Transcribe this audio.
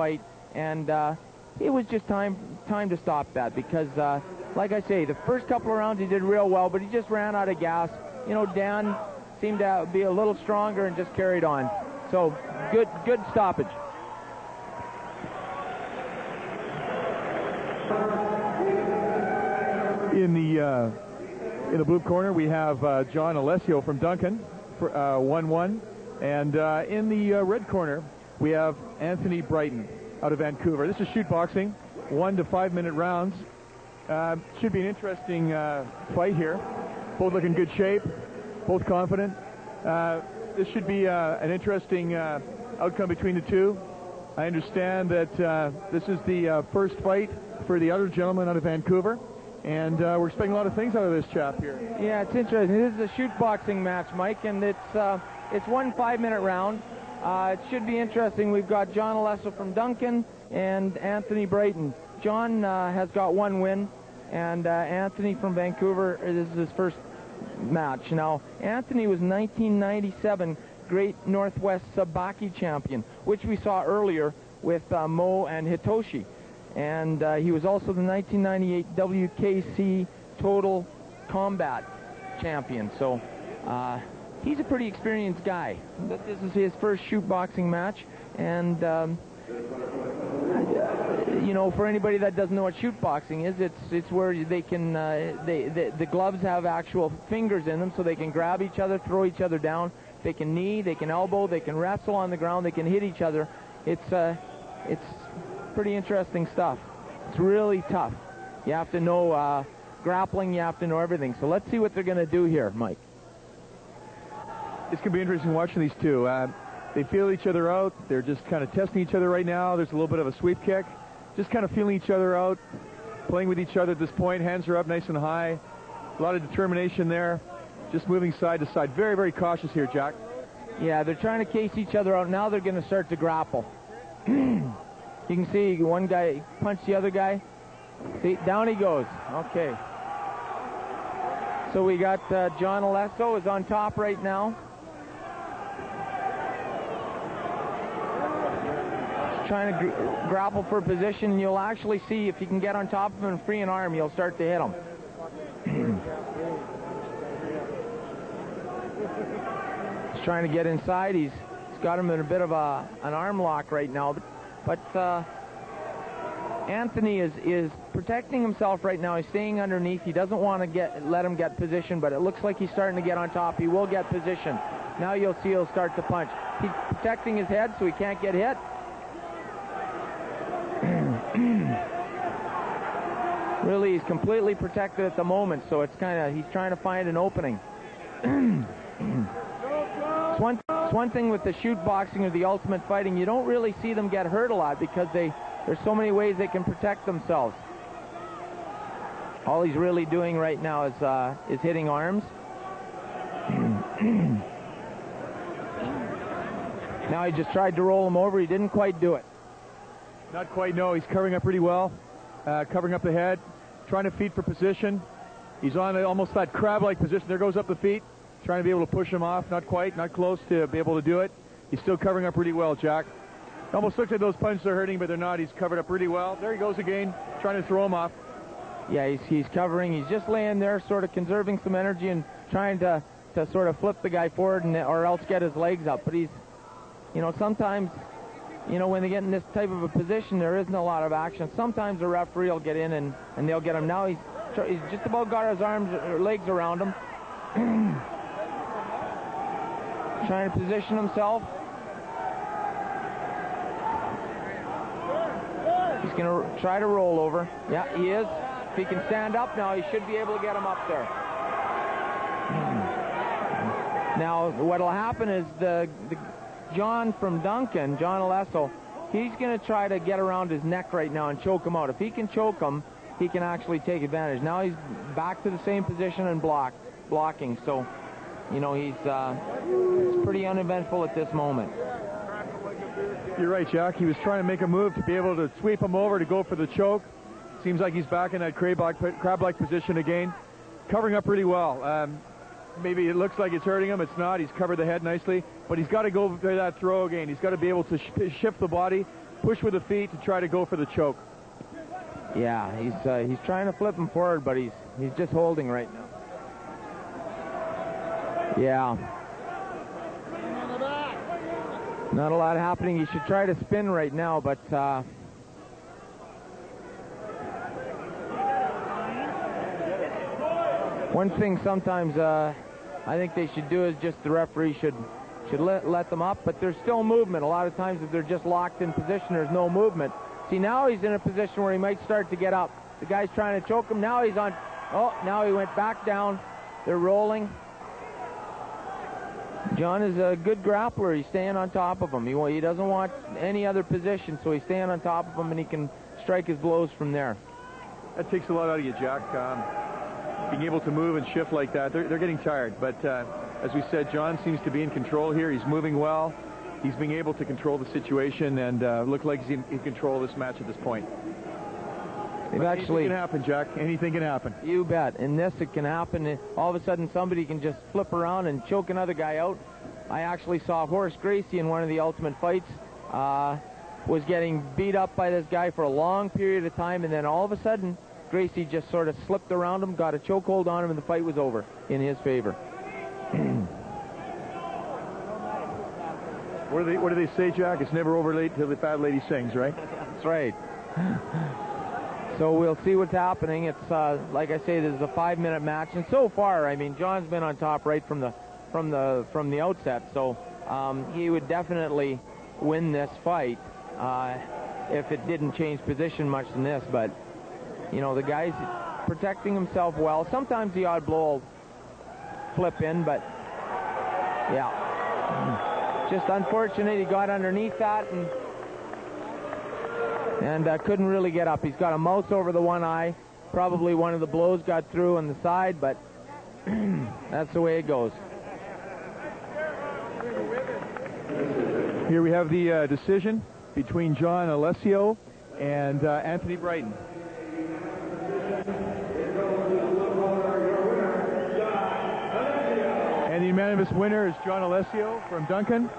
fight, and it was just time to stop that because, like I say, the first couple of rounds he did real well, but he just ran out of gas. You know, Dan seemed to be a little stronger and just carried on. So good stoppage. In the blue corner, we have John Alessio from Duncan, 1-1. And in the red corner, we have Anthony Brighton out of Vancouver. This is shoot boxing, 1 to 5 minute rounds. Should be an interesting fight here. Both look in good shape, both confident. This should be an interesting outcome between the two. I understand that this is the first fight for the other gentleman out of Vancouver. And we're expecting a lot of things out of this chap here. Yeah, it's interesting. This is a shoot boxing match, Mike, and it's 1 5-minute round. It should be interesting. We've got John Alessio from Duncan and Anthony Brighton. John has got 1 win, and Anthony from Vancouver, this is his first match. Now, Anthony was 1997 Great Northwest Sabaki champion, which we saw earlier with Mo and Hitoshi. And he was also the 1998 WKC Total Combat champion. So he's a pretty experienced guy. This is his first shoot boxing match, and you know, for anybody that doesn't know what shoot boxing is, it's where they can the gloves have actual fingers in them, so they can grab each other, throw each other down. They can knee, they can elbow, they can wrestle on the ground, they can hit each other. It's pretty interesting stuff. It's really tough. You have to know grappling, you have to know everything. So let's see what they're going to do here, Mike. It's going to be interesting watching these two. They feel each other out. They're just kind of testing each other right now. There's a little bit of a sweep kick. Just kind of feeling each other out, playing with each other at this point. Hands are up nice and high. A lot of determination there. Just moving side to side. Very, very cautious here, Jack. Yeah, they're trying to case each other out. Now they're going to start to grapple. You can see one guy punched the other guy. See, down he goes. Okay. So we got John Alessio is on top right now. He's trying to grapple for position. You'll actually see if you can get on top of him and free an arm, you'll start to hit him. He's trying to get inside. He's got him in a bit of an arm lock right now. But Anthony is protecting himself right now. He's staying underneath. He doesn't want to let him get position, but it looks like he's starting to get on top. He will get position. Now you'll see he'll start to punch. He's protecting his head so he can't get hit. Really, he's completely protected at the moment, so it's he's trying to find an opening. It's one thing with the shoot boxing or the ultimate fighting, you don't really see them get hurt a lot because there's so many ways they can protect themselves. All he's really doing right now is hitting arms. Now he just tried to roll him over. He didn't quite do it. Not quite, no. He's covering up pretty well. Covering up the head. Trying to feet for position. He's on almost that crab-like position. There goes up the feet. Trying to be able to push him off. Not quite, not close to be able to do it. He's still covering up pretty well, Jack. It almost looks like those punches are hurting, but they're not. He's covered up really well. There he goes again, trying to throw him off. Yeah, he's covering. He's just laying there, sort of conserving some energy and trying to sort of flip the guy forward or else get his legs up. But he's, you know, sometimes, you know, when they get in this type of a position, there isn't a lot of action. Sometimes the referee will get in and they'll get him. Now he's just about got his arms or legs around him. Trying to position himself. He's going to try to roll over. Yeah, he is. If he can stand up now, he should be able to get him up there. Now, what'll happen is the John from Duncan, John Alessio, he's going to try to get around his neck right now and choke him out. If he can choke him, he can actually take advantage. Now he's back to the same position and blocking. So, you know, it's pretty uneventful at this moment. You're right, Jack. He was trying to make a move to be able to sweep him over to go for the choke. Seems like he's back in that crab-like position again. Covering up pretty well. Maybe it looks like it's hurting him. It's not. He's covered the head nicely. But he's got to go for that throw again. He's got to be able to shift the body, push with the feet to try to go for the choke. Yeah, he's trying to flip him forward, but he's just holding right now. Yeah. Not a lot happening. He should try to spin right now, but one thing sometimes I think they should do is just the referee should let them up, but there's still movement. A lot of times if they're just locked in position, there's no movement. See, now he's in a position where he might start to get up. The guy's trying to choke him. Now he's on. Oh, now he went back down. They're rolling. John is a good grappler. He's staying on top of him. He doesn't want any other position, so he's staying on top of him, and he can strike his blows from there. That takes a lot out of you, Jack. Being able to move and shift like that, they're getting tired. But as we said, John seems to be in control here. He's moving well. He's being able to control the situation and look like he's in control of this match at this point. Anything can happen, Jack. Anything can happen. You bet. In this, it can happen. All of a sudden, somebody can just flip around and choke another guy out. I actually saw Horace Gracie in one of the Ultimate Fights. Was getting beat up by this guy for a long period of time, and then all of a sudden, Gracie just sort of slipped around him, got a chokehold on him, and the fight was over in his favor. What do they say, Jack? It's never over late till the fat lady sings, right? That's right. So we'll see what's happening. It's like I say, this is a 5-minute match, and so far, I mean, John's been on top right from the outset. So he would definitely win this fight if it didn't change position much in this. But you know, the guy's protecting himself well. Sometimes the odd blow will flip in, but yeah, just unfortunate he got underneath that and couldn't really get up. He's got a mouse over the one eye. Probably one of the blows got through on the side, but that's the way it goes. Here we have the decision between John Alessio and Anthony Brighton. And the unanimous winner is John Alessio from Duncan.